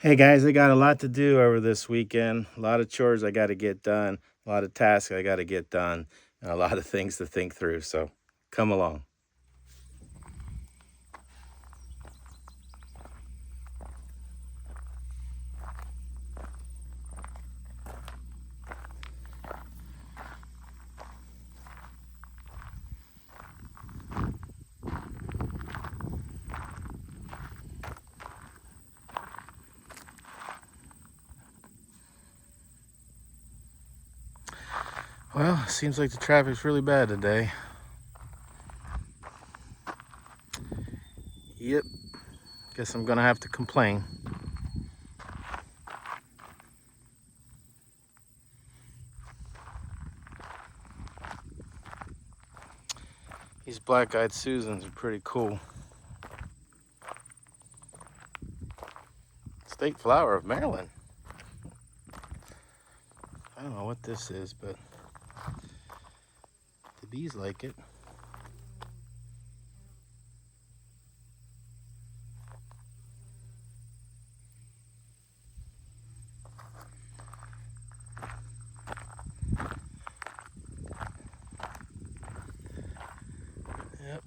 Hey guys, I got a lot to do over this weekend. A lot of chores I got to get done, a lot of tasks I got to get done, and a lot of things to think through. So come along. Well, seems like the traffic's really bad today. Yep, guess I'm gonna have to complain. These black-eyed Susans are pretty cool. State flower of Maryland. I don't know what this is, but the bees like it. Yep.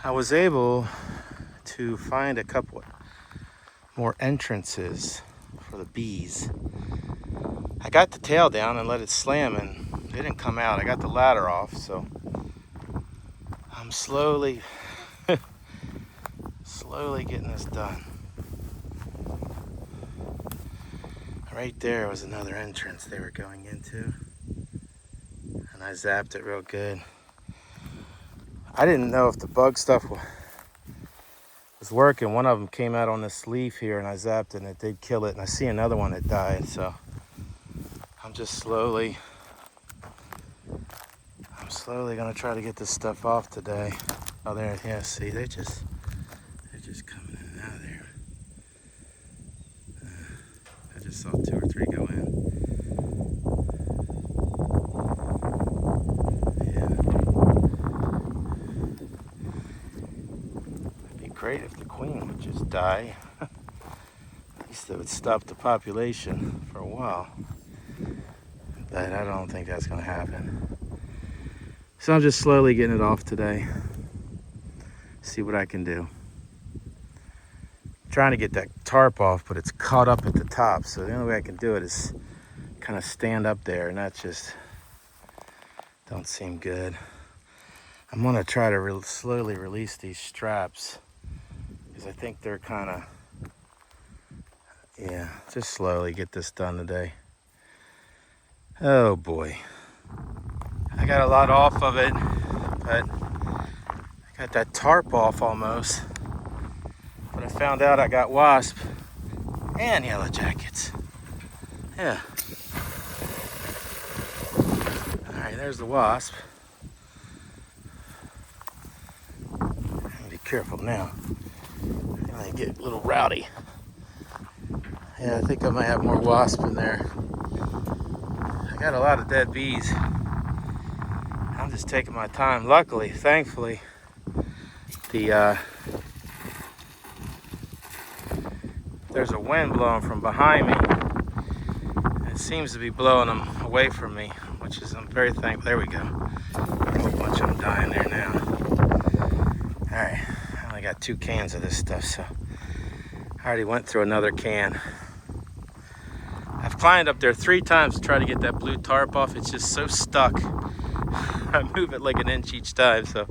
I was able to find a couple more entrances for the bees. I got the tail down and let it slam and they didn't come out. I got the ladder off, so I'm slowly getting this done. Right there was another entrance they were going into, and I zapped it real good. I didn't know if the bug stuff was working. One of them came out on this leaf here and I zapped it and it did kill it, and I see another one that died, so I'm slowly gonna try to get this stuff off today. Oh, there, yeah, see, they're just coming in and out of there. I just saw 2 or 3 go in. Yeah. It'd be great if the queen would just die. At least it would stop the population for a while. But I don't think that's gonna happen. So I'm just slowly getting it off today. See what I can do. Trying to get that tarp off, but it's caught up at the top. So the only way I can do it is kind of stand up there, and that just don't seem good. I'm gonna try to slowly release these straps because I think they're kind of, yeah, just slowly get this done today. Oh boy. I got a lot off of it, but I got that tarp off almost. But I found out I got wasp and yellow jackets. Yeah. All right, there's the wasp. Be careful now. I get a little rowdy. Yeah, I think I might have more wasp in there. I got a lot of dead bees. I'm just taking my time. Luckily, thankfully, there's a wind blowing from behind me. It seems to be blowing them away from me, which is, I'm very thankful. There we go. A whole bunch of them dying there now. All right, I only got 2 cans of this stuff, so I already went through another can. I've climbed up there 3 times to try to get that blue tarp off. It's just so stuck. I move it like an inch each time, so.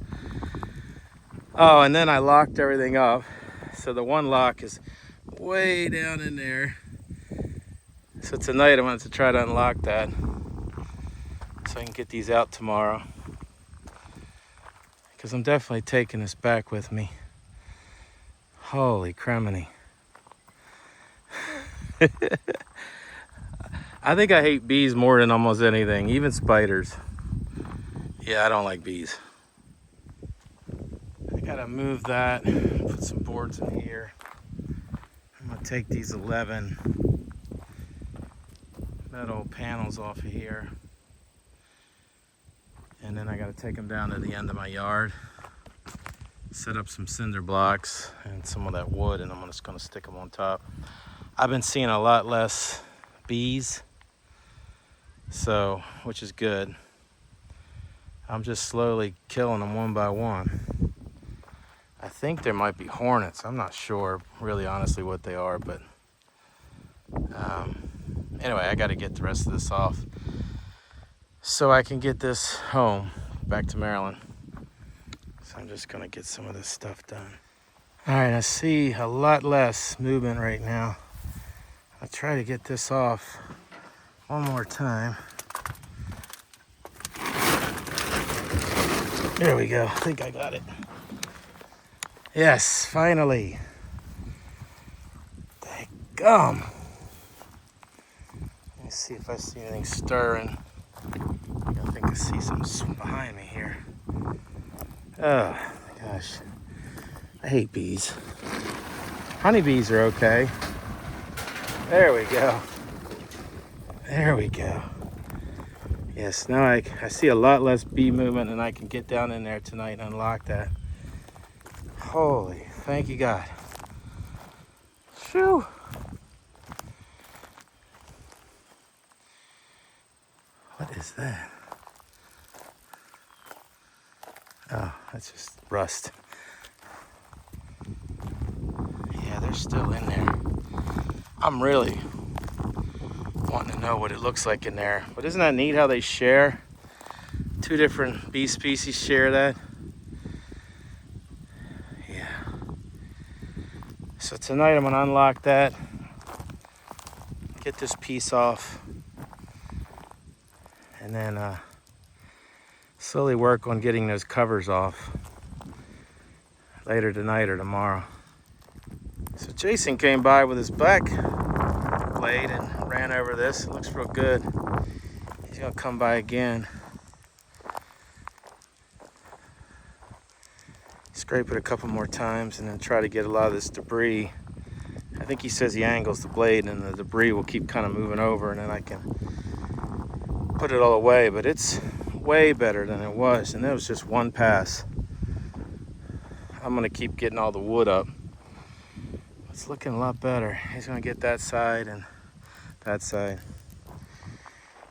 Oh, and then I locked everything up. So the one lock is way down in there. So tonight I wanted to try to unlock that so I can get these out tomorrow. Because I'm definitely taking this back with me. Holy criminy. I think I hate bees more than almost anything, even spiders. Yeah, I don't like bees. I gotta move that, put some boards in here. I'm gonna take these 11 metal panels off of here. And then I got to take them down to the end of my yard, set up some cinder blocks and some of that wood, and I'm just going to stick them on top. I've been seeing a lot less bees, so, which is good. I'm just slowly killing them one by one. I think there might be hornets. I'm not sure really honestly what they are, but anyway, I got to get the rest of this off so I can get this home back to Maryland. So I'm just gonna get some of this stuff done. All right, I see a lot less movement right now. I'll try to get this off one more time. There we go, I think I got it. Yes, finally. Daggum. Let me see if I see anything stirring. I think I see something behind me here. Oh, gosh. I hate bees. Honeybees are okay. There we go. There we go. Yes, now I see a lot less bee movement, and I can get down in there tonight and unlock that. Holy, thank you, God. Phew. What is that? Oh, that's just rust. Yeah, they're still in there. I'm really wanting to know what it looks like in there. But isn't that neat how they share? Two different bee species share that. Yeah. So tonight I'm gonna unlock that, get this piece off, and then slowly work on getting those covers off later tonight or tomorrow. So Jason came by with his black blade and ran over this. It looks real good. He's gonna come by again. Scrape it a couple more times and then try to get a lot of this debris. I think he says he angles the blade and the debris will keep kind of moving over, and then I can put it all away. But it's way better than it was, and that was just one pass. I'm gonna keep getting all the wood up. It's looking a lot better. He's gonna get that side and that side.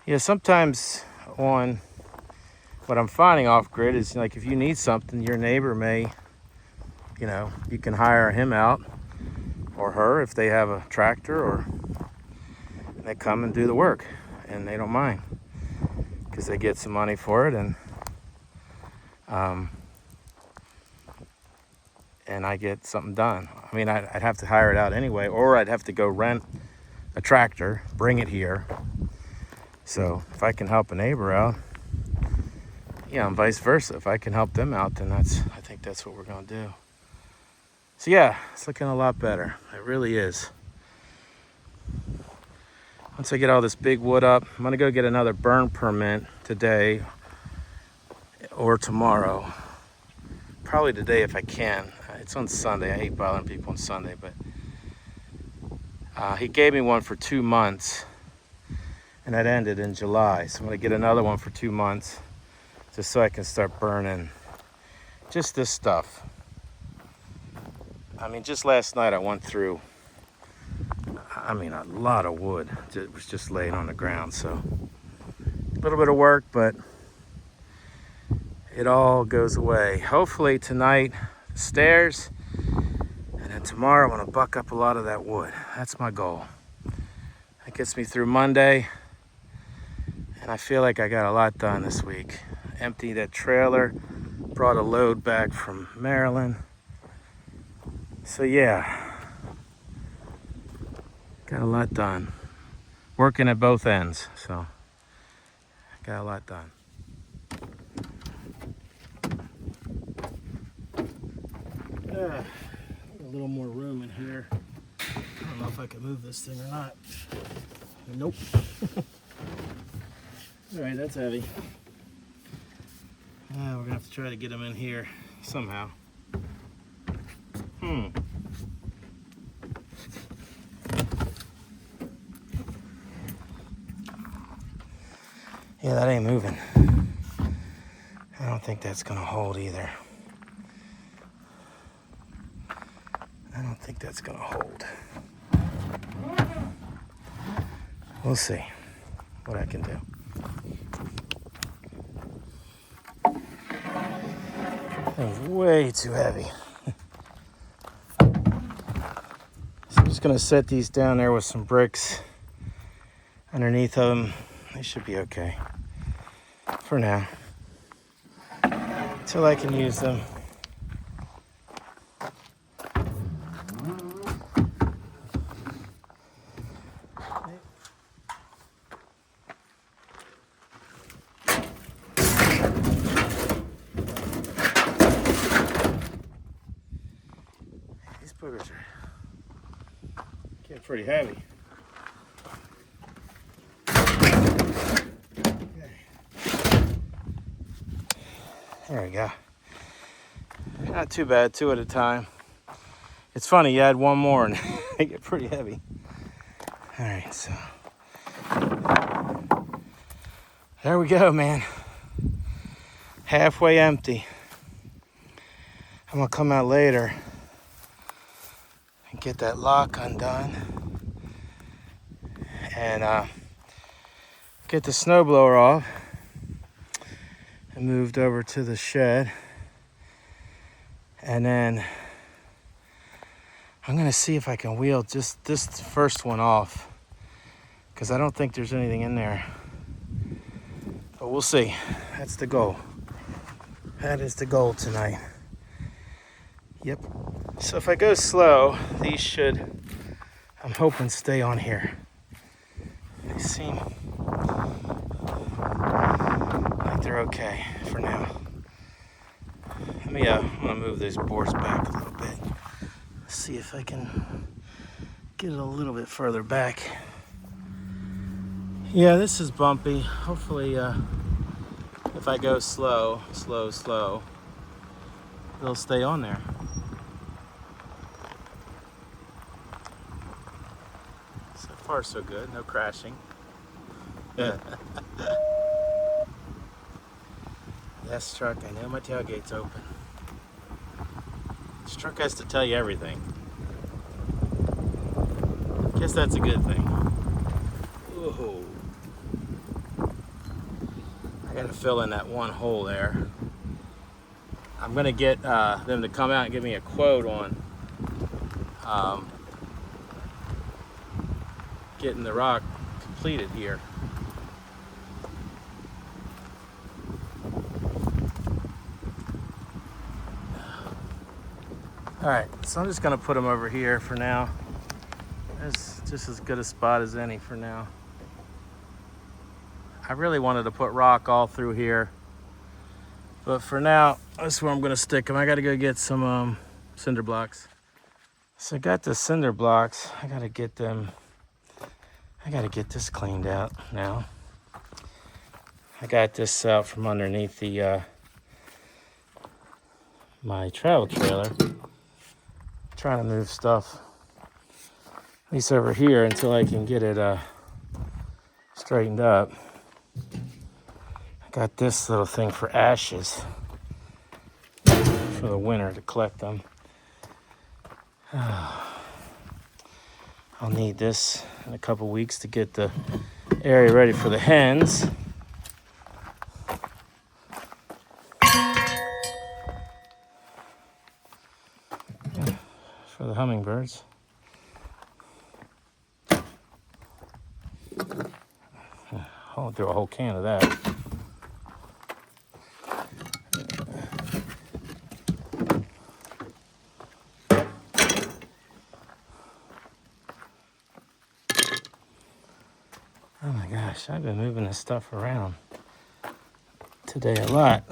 Yeah, sometimes on what I'm finding off grid is, like, if you need something, your neighbor may, you know, you can hire him out or her if they have a tractor, or they come and do the work and they don't mind because they get some money for it, and I get something done. I mean, I'd have to hire it out anyway, or I'd have to go rent a tractor, bring it here. So if I can help a neighbor out, yeah, and vice versa. If I can help them out, then I think that's what we're gonna do. So yeah, it's looking a lot better. It really is. Once I get all this big wood up, I'm gonna go get another burn permit today or tomorrow. Probably today if I can. It's on Sunday. I hate bothering people on Sunday, but he gave me one for 2 months, and that ended in July. So I'm gonna get another one for 2 months, just so I can start burning just this stuff. I mean, just last night I went through, I mean, a lot of wood. It was just laying on the ground. So a little bit of work, but it all goes away. Hopefully tonight, the stairs, and then tomorrow I'm gonna buck up a lot of that wood. That's my goal. That gets me through Monday, and I feel like I got a lot done this week. Emptied that trailer, brought a load back from Maryland. So yeah, got a lot done. Working at both ends, so got a lot done. A little more room in here. I don't know if I can move this thing or not. Nope. All right, that's heavy. We're gonna have to try to get them in here somehow. Yeah, that ain't moving. I don't think that's gonna hold either. I don't think that's gonna hold. We'll see what I can do. That was way too heavy. So I'm just gonna set these down there with some bricks underneath them. They should be okay for now, until I can use them. These boogers are getting pretty heavy. There we go. Not too bad, 2 at a time. It's funny, you add one more and they get pretty heavy. All right, so there we go, man. Halfway empty. I'm gonna come out later and get that lock undone and get the snowblower off and moved over to the shed. And then I'm gonna see if I can wheel just this first one off, because I don't think there's anything in there. But we'll see. That's the goal. That is the goal tonight. Yep. So if I go slow, these should, I'm hoping, stay on here. They seem like they're okay for now. Let me, I'm gonna move these boards back a little bit. See if I can get it a little bit further back. Yeah, this is bumpy. Hopefully, if I go slow, they'll stay on there. So far, so good. No crashing. Yes, truck. I know my tailgate's open. This truck has to tell you everything. Guess that's a good thing. Whoa. I gotta fill in that one hole there. I'm gonna get them to come out and give me a quote on getting the rock completed here. All right, so I'm just gonna put them over here for now. It's just as good a spot as any for now. I really wanted to put rock all through here, but for now, that's where I'm gonna stick them. I gotta go get some cinder blocks. So I got the cinder blocks. I gotta get this cleaned out now. I got this out from underneath the my travel trailer. Trying to move stuff, at least over here, until I can get it straightened up. I got this little thing for ashes for the winter to collect them. I'll need this in a couple weeks to get the area ready for the hens. For the hummingbirds. I'll do a whole can of that. Oh my gosh, I've been moving this stuff around today a lot.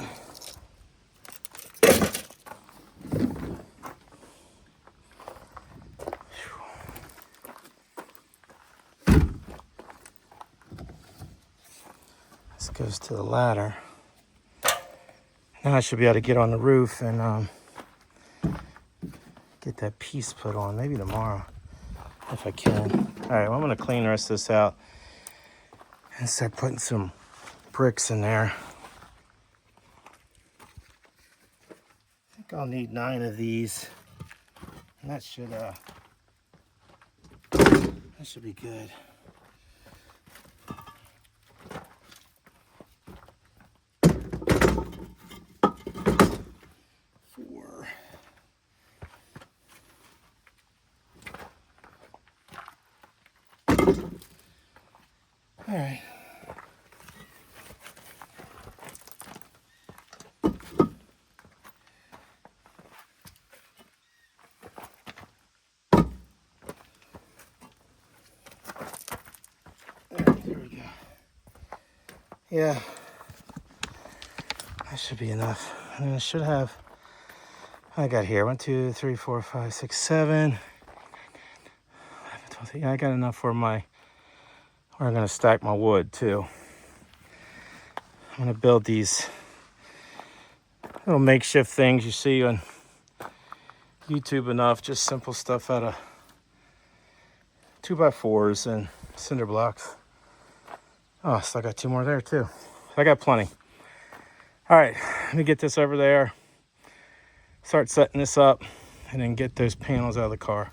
This goes to the ladder. Now I should be able to get on the roof and get that piece put on, maybe tomorrow if I can. All right, well, I'm gonna clean the rest of this out and start putting some bricks in there. I think I'll need 9 of these. And that should be good. All right. There we go. Yeah, that should be enough. And I should have, I got here 1, 2, 3, 4, 5, 6, 7. Yeah, I got enough for where I'm gonna stack my wood too. I'm gonna build these little makeshift things you see on YouTube enough, just simple stuff out of 2x4s and cinder blocks. Oh, so I got 2 more there too. I got plenty. All right, let me get this over there, start setting this up, and then get those panels out of the car.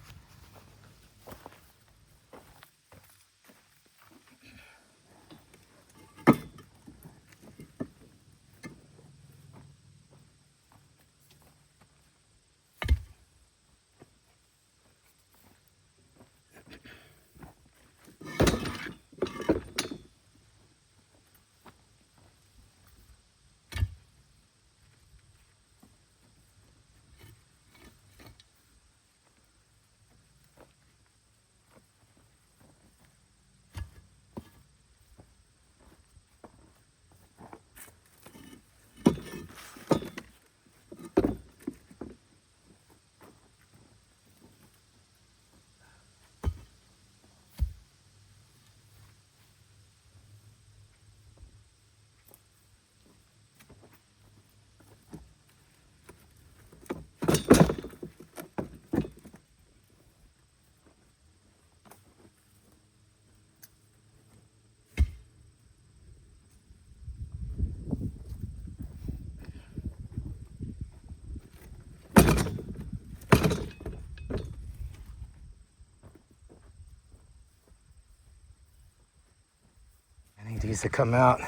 I need these to come out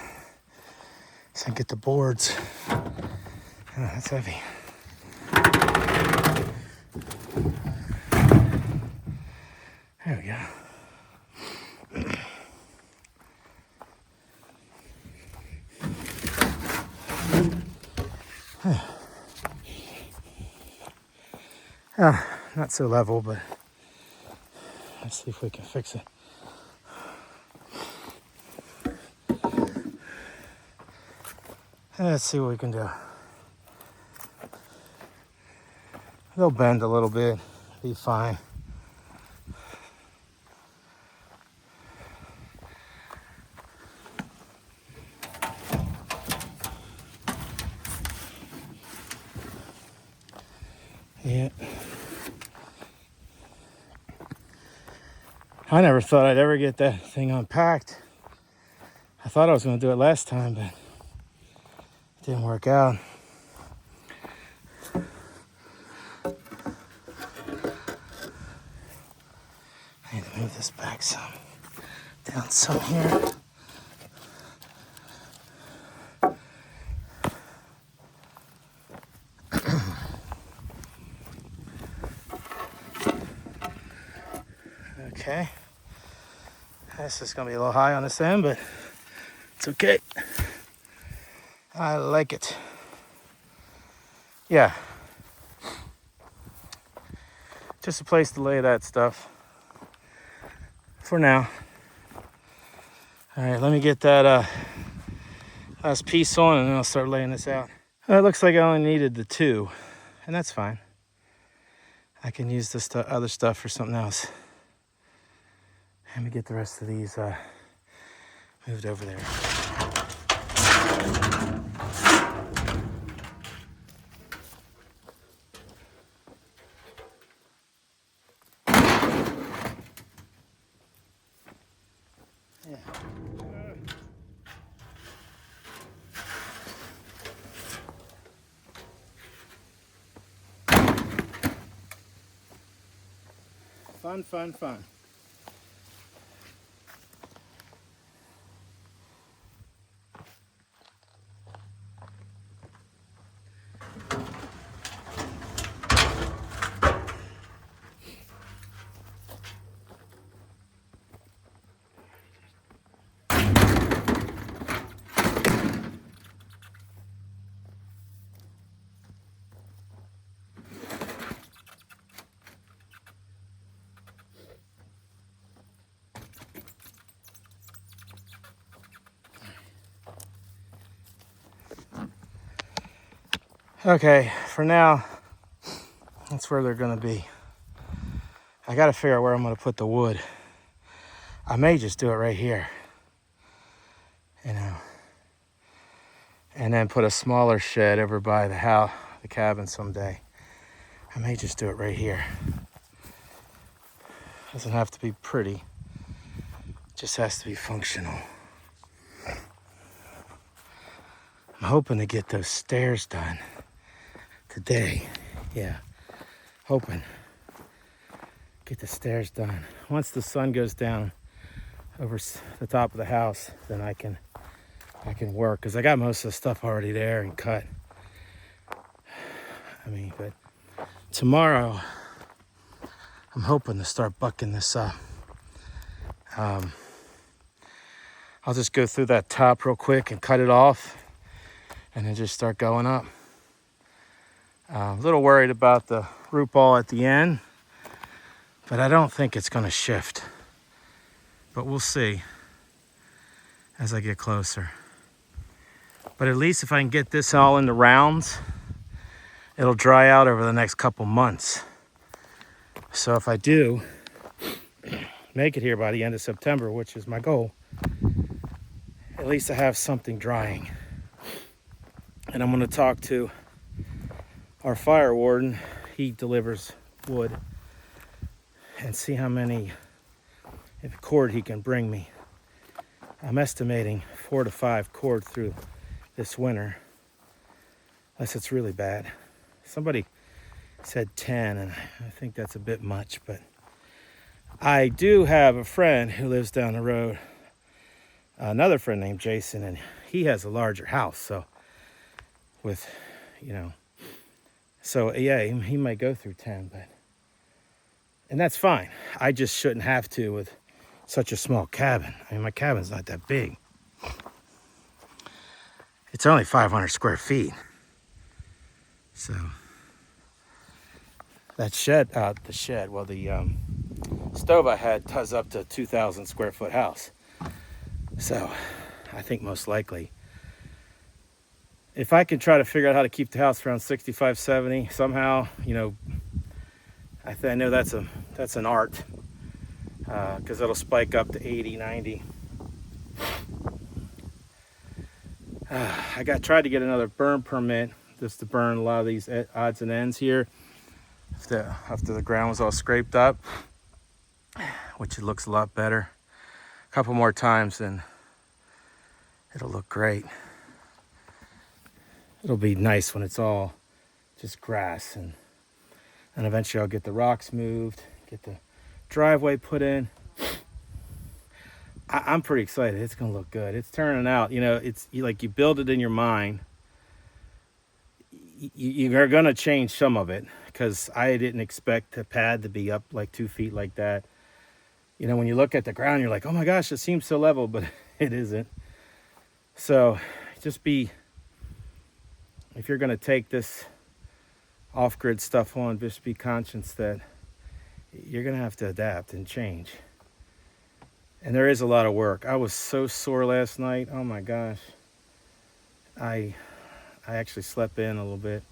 so I can get the boards. Oh, that's heavy. There we go. Not so level, but let's see if we can fix it. Let's see what we can do. They'll bend a little bit, be fine. Yeah. I never thought I'd ever get that thing unpacked. I thought I was going to do it last time, but it didn't work out. I need to move this back some, down some here. Okay. This is going to be a little high on this end, but it's okay. I like it. Yeah. Just a place to lay that stuff for now. All right, let me get that last piece on and then I'll start laying this out. It looks like I only needed the 2, and that's fine. I can use this other stuff for something else. Let me get the rest of these moved over there. Yeah. Fun, fun, fun. Okay, for now, that's where they're gonna be. I gotta figure out where I'm gonna put the wood. I may just do it right here, you know, and then put a smaller shed over by the house, the cabin someday. I may just do it right here. Doesn't have to be pretty, just has to be functional. I'm hoping to get those stairs done today. Yeah, hoping. Get the stairs done. Once the sun goes down over the top of the house, then I can work, because I got most of the stuff already there and cut. I mean, but tomorrow I'm hoping to start bucking this up. I'll just go through that top real quick and cut it off, and then just start going up. A little worried about the root ball at the end, but I don't think it's going to shift. But we'll see as I get closer. But at least if I can get this all into rounds, it'll dry out over the next couple months. So if I do make it here by the end of September, which is my goal, at least I have something drying. And I'm going to talk to our fire warden. He delivers wood, and see how many cord he can bring me. I'm estimating 4 to 5 cord through this winter, unless it's really bad. Somebody said 10, and I think that's a bit much, but I do have a friend who lives down the road, another friend named Jason, and he has a larger house, so with, you know, so yeah, he might go through 10, but, and that's fine. I just shouldn't have to with such a small cabin. I mean, my cabin's not that big. It's only 500 square feet. So that shed, the stove I had does up to 2,000 square foot house. So I think most likely, if I can try to figure out how to keep the house around 65, 70 somehow, you know, I know that's an art, because it'll spike up to 80, 90. I tried to get another burn permit just to burn a lot of these odds and ends here after the ground was all scraped up, which it looks a lot better. A couple more times and it'll look great. It'll be nice when it's all just grass, and eventually I'll get the rocks moved, get the driveway put in. I'm pretty excited. It's gonna look good. It's turning out, you know, it's like you build it in your mind. You are gonna change some of it, because I didn't expect the pad to be up like 2 feet like that. You know, when you look at the ground, you're like, oh my gosh, it seems so level, but it isn't. So just if you're gonna take this off-grid stuff on, just be conscious that you're gonna have to adapt and change. And there is a lot of work. I was so sore last night. Oh my gosh. I actually slept in a little bit,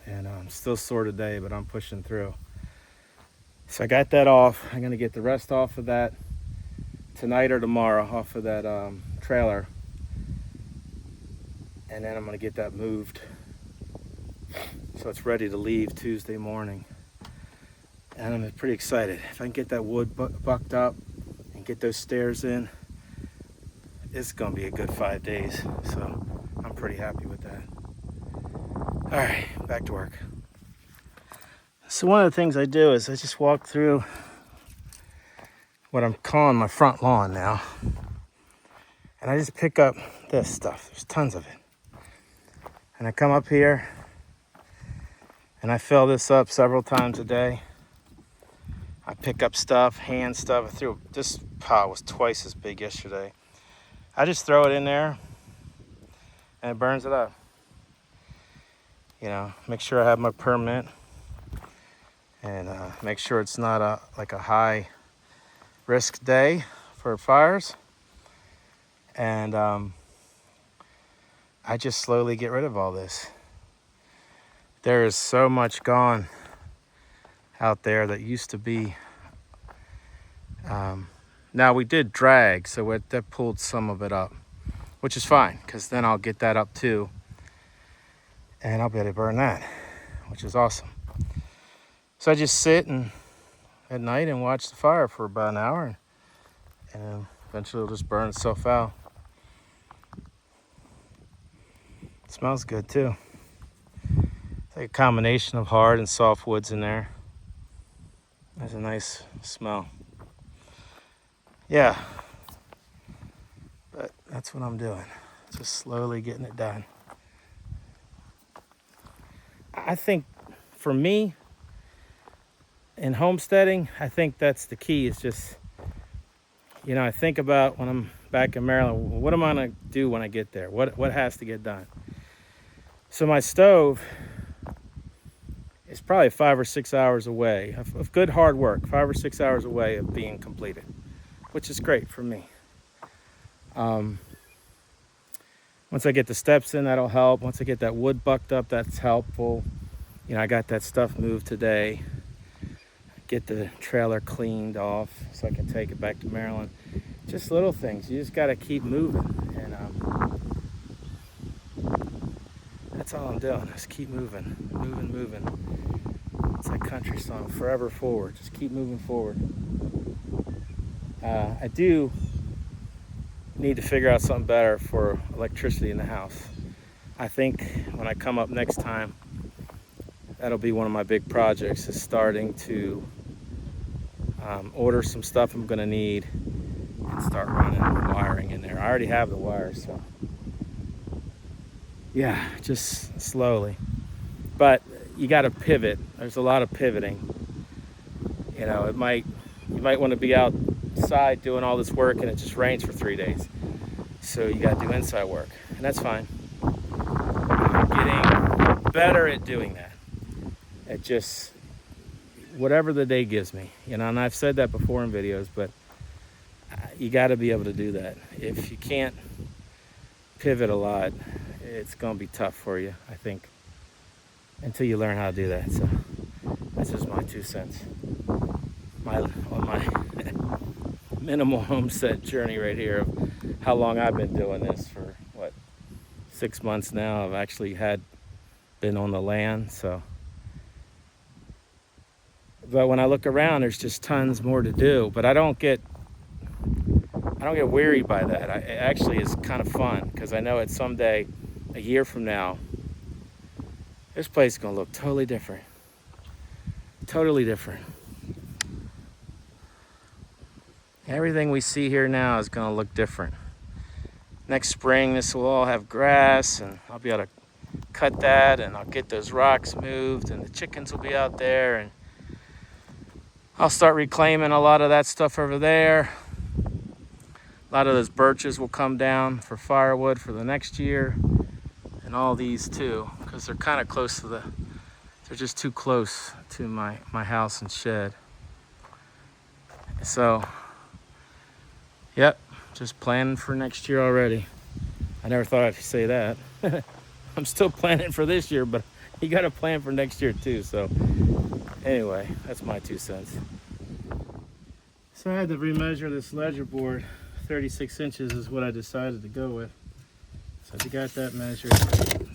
and I'm still sore today, but I'm pushing through. So I got that off. I'm gonna get the rest off of that tonight or tomorrow, off of that trailer. And then I'm gonna get that moved so it's ready to leave Tuesday morning. And I'm pretty excited. If I can get that wood bucked up and get those stairs in, it's gonna be a good 5 days. So I'm pretty happy with that. All right, back to work. So one of the things I do is I just walk through what I'm calling my front lawn now. And I just pick up this stuff. There's tons of it. And I come up here and I fill this up several times a day. I pick up stuff, hand stuff. This pot was twice as big yesterday. I just throw it in there and it burns it up. You know, make sure I have my permit and make sure it's not like a high risk day for fires. And I just slowly get rid of all this. There is so much gone out there that used to be. Now we did drag, so that pulled some of it up, which is fine, because then I'll get that up too, and I'll be able to burn that, which is awesome. So I just sit at night and watch the fire for about an hour, and eventually it'll just burn itself out. It smells good too. It's like a combination of hard and soft woods in there. There's a nice smell. Yeah, but that's what I'm doing. Just slowly getting it done. I think for me, in homesteading, I think that's the key, is just, you know, I think about when I'm back in Maryland, what am I gonna do when I get there? What has to get done? So my stove is probably 5 or 6 hours away of good hard work, 5 or 6 hours away of being completed, which is great for me. Once I get the steps in, that'll help. Once I get that wood bucked up, that's helpful. You know, I got that stuff moved today. Get the trailer cleaned off so I can take it back to Maryland. Just little things. You just got to keep moving. And that's all I'm doing. Just keep moving. Moving. It's that country song, forever forward. Just keep moving forward. I do need to figure out something better for electricity in the house. I think when I come up next time, that'll be one of my big projects, is starting to order some stuff I'm gonna need and start running wiring in there. I already have the wires, so yeah, just slowly. But you gotta pivot. There's a lot of pivoting. You know, you might want to be outside doing all this work and it just rains for 3 days. So you gotta do inside work, and that's fine. I'm getting better at doing that. It just, whatever the day gives me, you know, and I've said that before in videos, but you got to be able to do that. If you can't pivot a lot, it's going to be tough for you, I think, until you learn how to do that. So that's just my 2 cents. On my minimal homestead journey right here of how long I've been doing this for, 6 months now. I've actually been on the land, so. But when I look around, there's just tons more to do. But I don't get weary by that. It actually is kind of fun, because I know it's someday, a year from now, this place is gonna look totally different. Totally different. Everything we see here now is gonna look different. Next spring, this will all have grass, and I'll be able to cut that, and I'll get those rocks moved, and the chickens will be out there, and I'll start reclaiming a lot of that stuff over there. A lot of those birches will come down for firewood for the next year, and all these too, because they're kind of close to they're just too close to my house and shed. So, yep, just planning for next year already. I never thought I'd say that. I'm still planning for this year, but you got to plan for next year too. So anyway, that's my 2 cents. So I had to remeasure this ledger board. 36 inches is what I decided to go with. So I got that measured.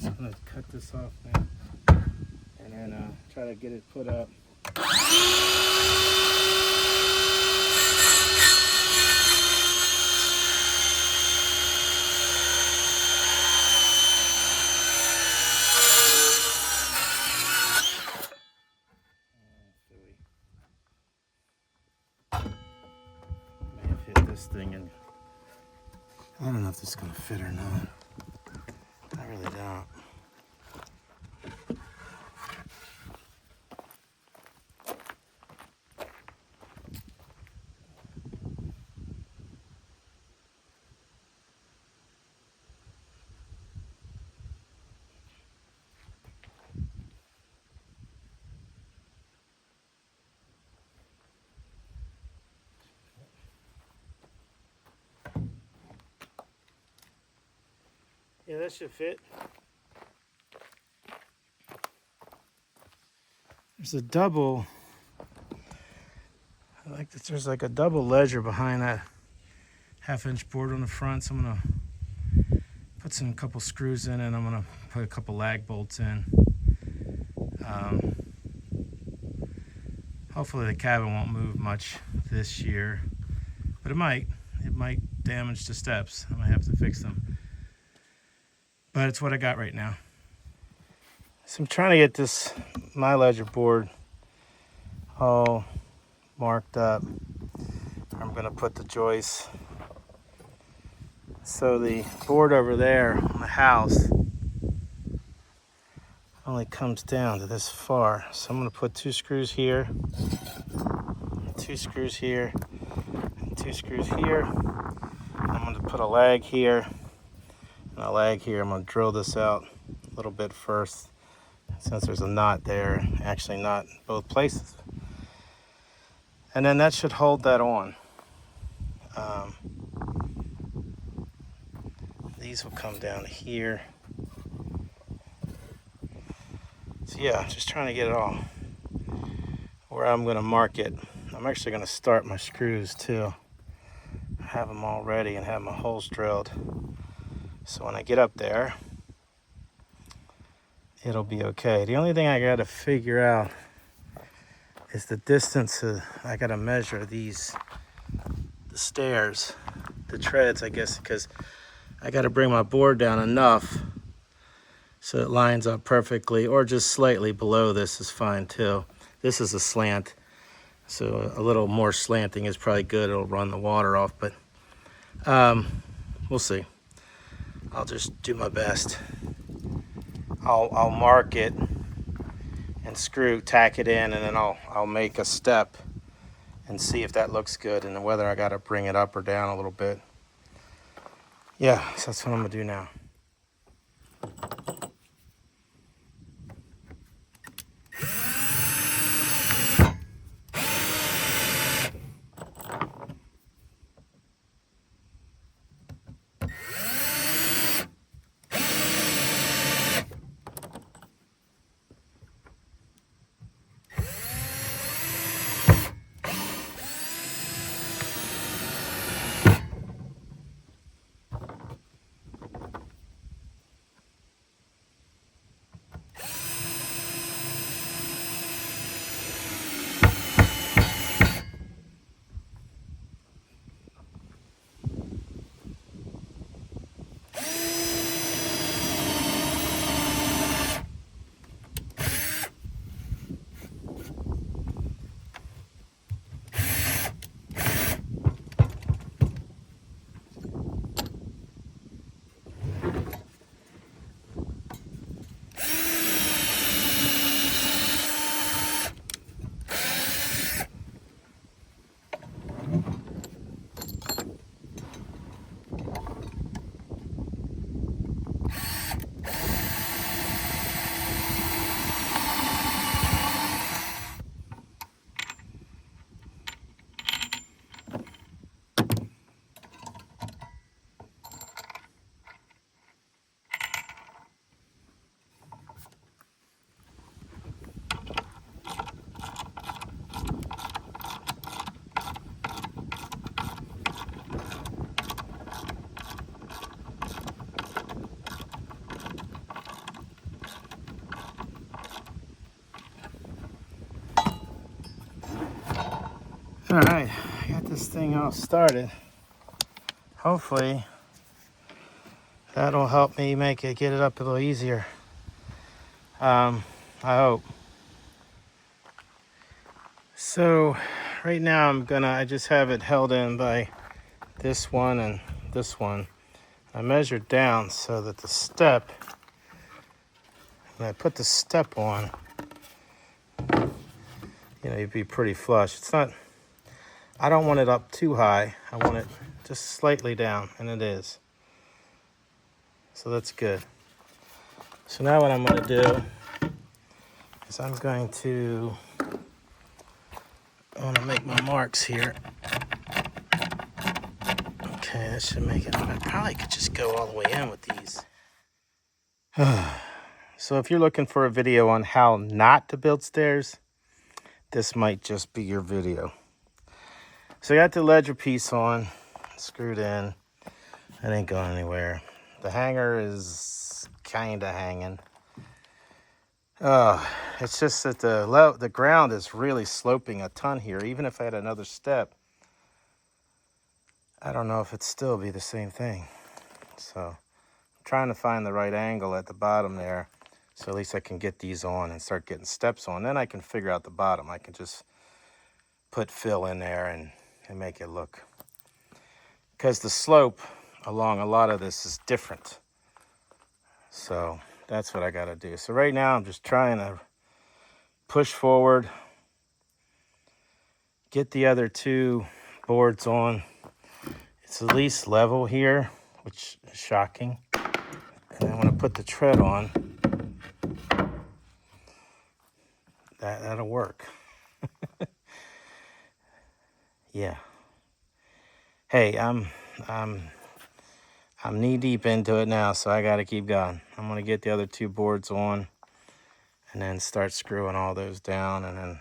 So I'm gonna cut this off now, and then try to get it put up. don't know if this is gonna fit or not. I really don't. Yeah, that should fit. There's a double, I like that there's like a double ledger behind that 1/2-inch board on the front. So I'm gonna put some couple screws in and I'm gonna put a couple lag bolts in. Hopefully the cabin won't move much this year, but it might damage the steps. I might have to fix them, but it's what I got right now. So I'm trying to get this my ledger board all marked up. I'm gonna put the joists. So the board over there on the house only comes down to this far. So I'm gonna put 2 screws here, 2 screws here, and 2 screws here. I'm gonna put a lag here and a lag here. I'm gonna drill this out a little bit first, since there's a knot there, actually not both places. And then that should hold that on. These will come down here. So yeah, just trying to get it all where I'm gonna mark it. I'm actually gonna start my screws too. Have them all ready and have my holes drilled. So when I get up there, it'll be okay. The only thing I gotta figure out is the distance. I gotta measure the stairs, the treads, I guess, because I gotta bring my board down enough so it lines up perfectly, or just slightly below this is fine too. This is a slant, so a little more slanting is probably good. It'll run the water off, but we'll see. I'll just do my best. I'll mark it and tack it in, and then I'll make a step and see if that looks good, and then whether I gotta bring it up or down a little bit. Yeah, so that's what I'm gonna do now. All right, I got this thing all started. Hopefully that'll help me get it up a little easier. I hope. So right now I just have it held in by this one and this one. I measured down so that the step, when I put the step on, you'd be pretty flush. It's not, I don't want it up too high. I want it just slightly down, and it is. So that's good. So now what I'm going to do is I'm going to make my marks here. Okay, that should make it. I probably could just go all the way in with these. So if you're looking for a video on how not to build stairs, this might just be your video. So I got the ledger piece on, screwed in. It ain't going anywhere. The hanger is kind of hanging. It's just that the ground is really sloping a ton here. Even if I had another step, I don't know if it'd still be the same thing. So I'm trying to find the right angle at the bottom there, so at least I can get these on and start getting steps on. Then I can figure out the bottom. I can just put fill in there and make it look. Because the slope along a lot of this is different. So that's what I got to do. So right now I'm just trying to push forward, get the other two boards on. It's at least level here, which is shocking. And then when I put the tread on, that'll work. Yeah. Hey, I'm knee deep into it now, so I got to keep going. I'm gonna get the other two boards on, and then start screwing all those down, and then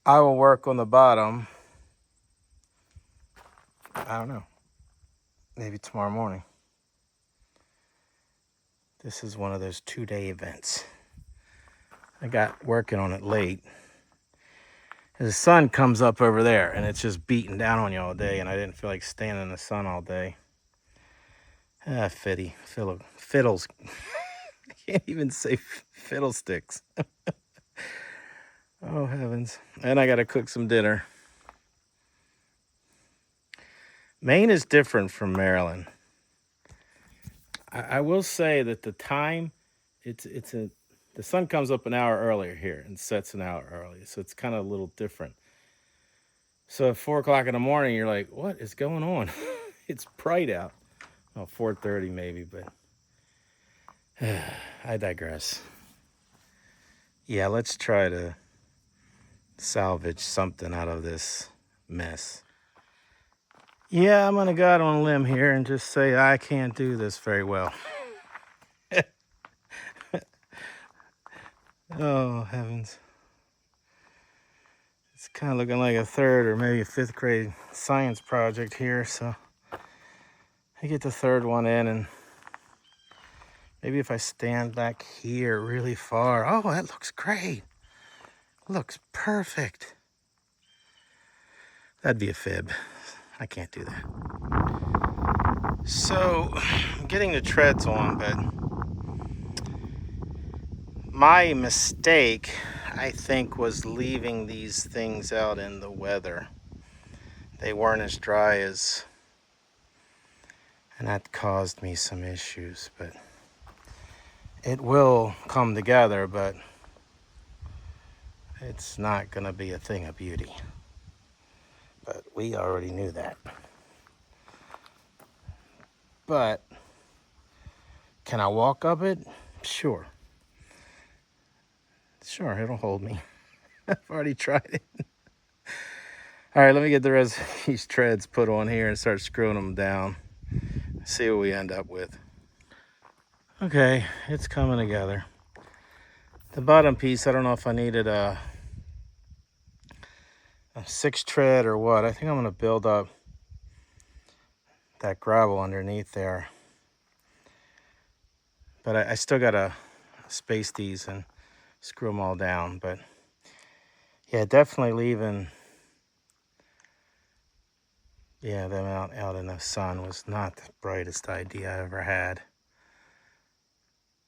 I will work on the bottom. I don't know. Maybe tomorrow morning. This is one of those 2-day events. I got working on it late. The sun comes up over there, and it's just beating down on you all day, and I didn't feel like standing in the sun all day. Fiddles. I can't even say fiddlesticks. Oh, heavens. And I got to cook some dinner. Maine is different from Maryland. I will say that the time, the sun comes up an hour earlier here and sets an hour earlier. So it's kind of a little different. So at 4 o'clock in the morning, you're like, what is going on? It's bright out. Oh, 4:30 maybe, but I digress. Yeah, let's try to salvage something out of this mess. Yeah, I'm going to go out on a limb here and just say I can't do this very well. Oh, heavens. It's kind of looking like a 3rd or maybe a 5th grade science project here, so I get the 3rd one in, and maybe if I stand back here really far. Oh, that looks great. Looks perfect. That'd be a fib. I can't do that. So, I'm getting the treads on, but my mistake, I think, was leaving these things out in the weather. They weren't as dry as, and that caused me some issues, but it will come together, but it's not going to be a thing of beauty. But we already knew that. But can I walk up it? Sure. Sure, it'll hold me. I've already tried it. All right, let me get the rest of these treads put on here and start screwing them down. See what we end up with. Okay, it's coming together. The bottom piece, I don't know if I needed a 6 tread or what. I think I'm going to build up that gravel underneath there. But I still got to space these and screw them all down. But yeah, definitely leaving them out in the sun was not the brightest idea I ever had,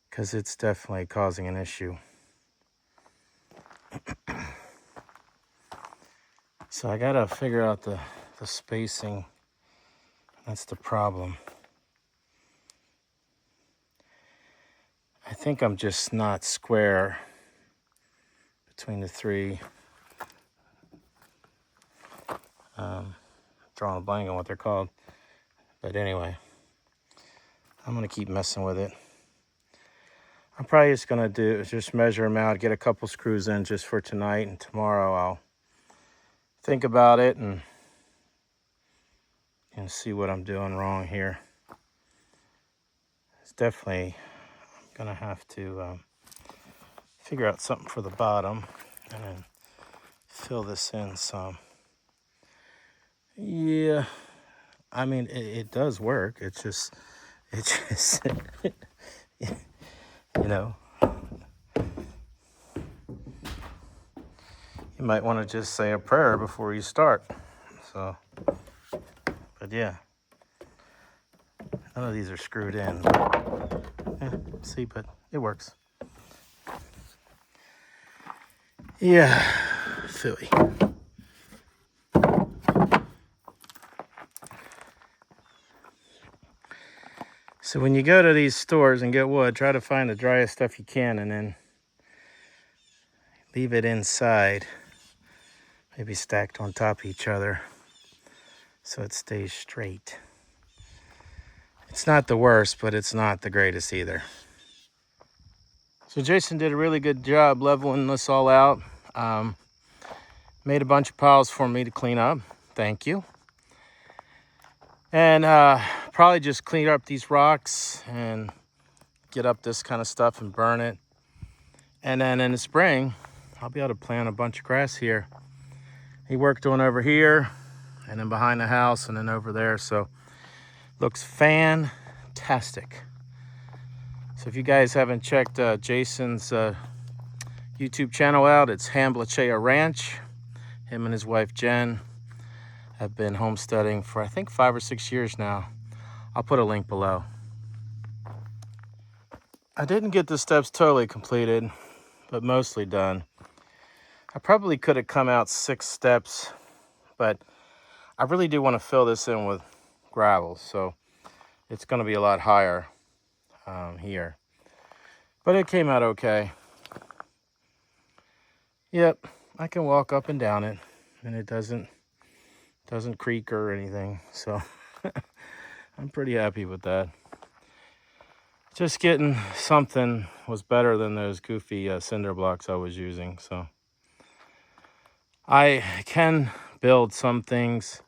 because it's definitely causing an issue. So I gotta figure out the spacing. That's the problem. I think I'm just not square between the three. Drawing a blank on what they're called. But anyway, I'm going to keep messing with it. I'm probably just going to just measure them out, get a couple screws in just for tonight, and tomorrow I'll think about it and see what I'm doing wrong here. It's definitely, I'm going to have to figure out something for the bottom and then fill this in some. Yeah, I mean, it does work. It's just, you know, you might want to just say a prayer before you start. So, but yeah, none of these are screwed in. Yeah, see, but it works. Yeah, Philly. So when you go to these stores and get wood, try to find the driest stuff you can and then leave it inside, maybe stacked on top of each other so it stays straight. It's not the worst, but it's not the greatest either. So Jason did a really good job leveling this all out. Made a bunch of piles for me to clean up. Thank you. And probably just clean up these rocks and get up this kind of stuff and burn it. And then in the spring, I'll be able to plant a bunch of grass here. He worked on over here and then behind the house and then over there. So looks fantastic. So if you guys haven't checked Jason's YouTube channel out, it's Hanbleceya Ranch. Him and his wife Jen have been homesteading for I think 5 or 6 years now. I'll put a link below. I didn't get the steps totally completed, but mostly done. I probably could have come out 6 steps, but I really do want to fill this in with gravel, so it's going to be a lot higher here. But it came out okay. Yep, I can walk up and down it, and it doesn't creak or anything, so I'm pretty happy with that. Just getting something was better than those goofy cinder blocks I was using. So I can build some things.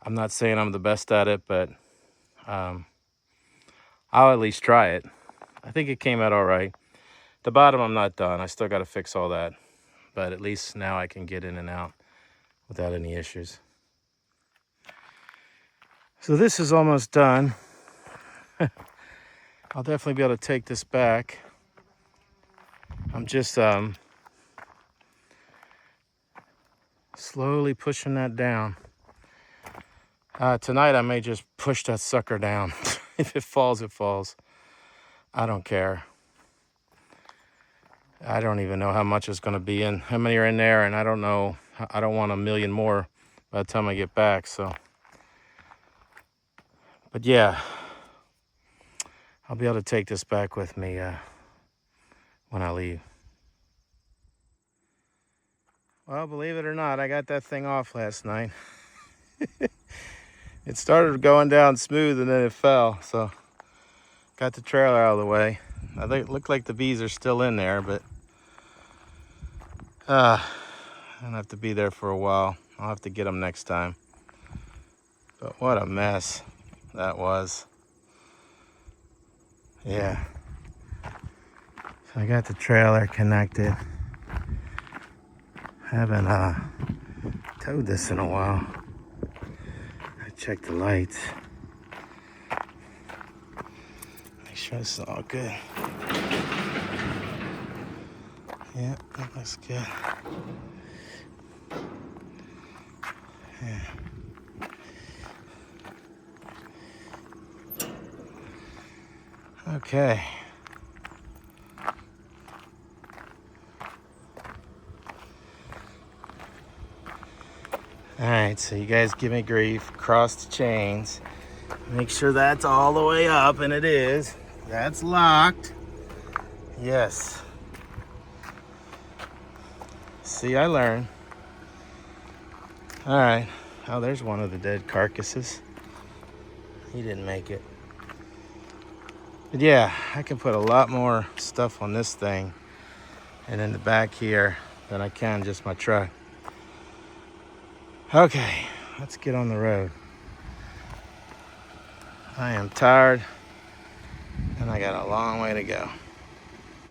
I'm not saying I'm the best at it, but I'll at least try it. I think it came out all right. The bottom I'm not done. I still got to fix all that, but at least now I can get in and out without any issues. So this is almost done. I'll definitely be able to take this back. I'm just slowly pushing that down. Tonight I may just push that sucker down. If it falls, it falls. I don't care. I don't even know how much is going to be in, how many are in there, and I don't know. I don't want a million more by the time I get back, so. But yeah, I'll be able to take this back with me when I leave. Well, believe it or not, I got that thing off last night. It started going down smooth and then it fell, so got the trailer out of the way. I think it looked like the bees are still in there, but I don't have to be there for a while. I'll have to get them next time. But what a mess that was. Yeah. So I got the trailer connected. Haven't towed this in a while. I checked the lights. Make sure it's all good. Yeah, that looks good. Yeah. Okay. All right, so you guys give me grief. Cross the chains. Make sure that's all the way up, and it is. That's locked. Yes. See, I learn. All right. Oh, there's one of the dead carcasses. He didn't make it. But yeah, I can put a lot more stuff on this thing and in the back here than I can just my truck. Okay, let's get on the road. I am tired and I got a long way to go.